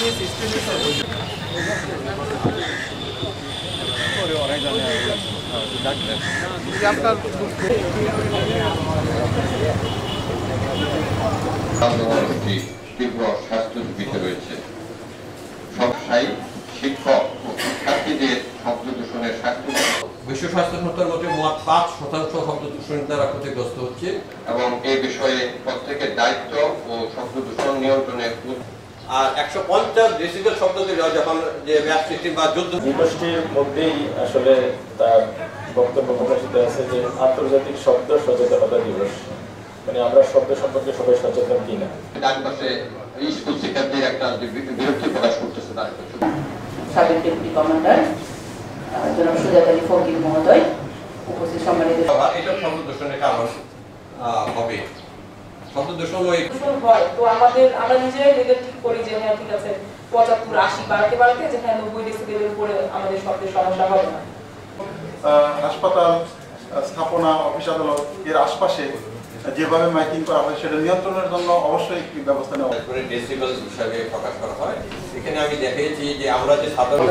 তীব্র স্বাস্থ্য ঝুঁকিতে রয়েছে। ব্যবসায়ী, শিক্ষক ও শিক্ষার্থীদের শব্দ দূষণের স্বাস্থ্য বিশ্ব স্বাস্থ্য সংস্থার মতে মোট ৫% শব্দ দূষণের দ্বারা ক্ষতিগ্রস্ত হচ্ছে এবং এই বিষয়ে প্রত্যেকের দায়িত্ব ও শব্দ দূষণ নিয়ন্ত্রণের আর ১৫০ ডেসিবেল শব্দ যখন যে ম্যাচ সিস্টেম বা যুদ্ধ দিবসটির মধ্যেই আসলে তার বক্তব্য প্রকাশিত আছে যে আন্তর্জাতিক শব্দ সচেতনতা দিবস, মানে আমরা শব্দ সম্পর্কে সবাই সচেতন কিনা। ডান পাশে স্কুল শিক্ষার্থীর একটা বিরক্তি প্রকাশ করতেছে তার সাবেক ডেপুটি কমান্ডার জনাব সুজাত আলী ফকির মহোদয় উপস্থিত সম্মানিত। এটা শব্দ দূষণের কারণ হবে। শব্দ দূষণ হয় তো আমরা নিজেরাই লেভেল ঠিক করি যে হ্যাঁ ঠিক আছে ৭৫-৮০ বাড়াতে যে হ্যাঁ ৯০ ডেসিবেলের উপরে আমাদের শব্দের সমস্যা হবে না। হাসপাতাল, স্থাপনা, অফিস আদালত এর আশপাশে যেভাবে মাইকিং করা হয় সেটা নিয়ন্ত্রণের জন্য অবশ্যই ব্যবস্থা নেওয়া হয়। ডেসিবেল হিসাবে প্রকাশ করা হয়। এখানে আমি দেখেছি যে আমরা যে সাধারণ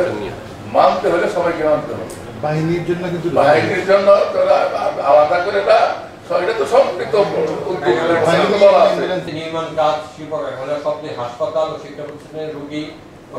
মানতে হলে সবাইকে মানতে হবে। বাহিনীর জন্য কিন্তু বাহিনীর জন্য আলাদা করে না, এটা তো সম্পৃক্ত নির্মাণ কাজ, শিল্প কারখানা, হাসপাতাল ও শিক্ষা প্রতিষ্ঠানের রোগী ও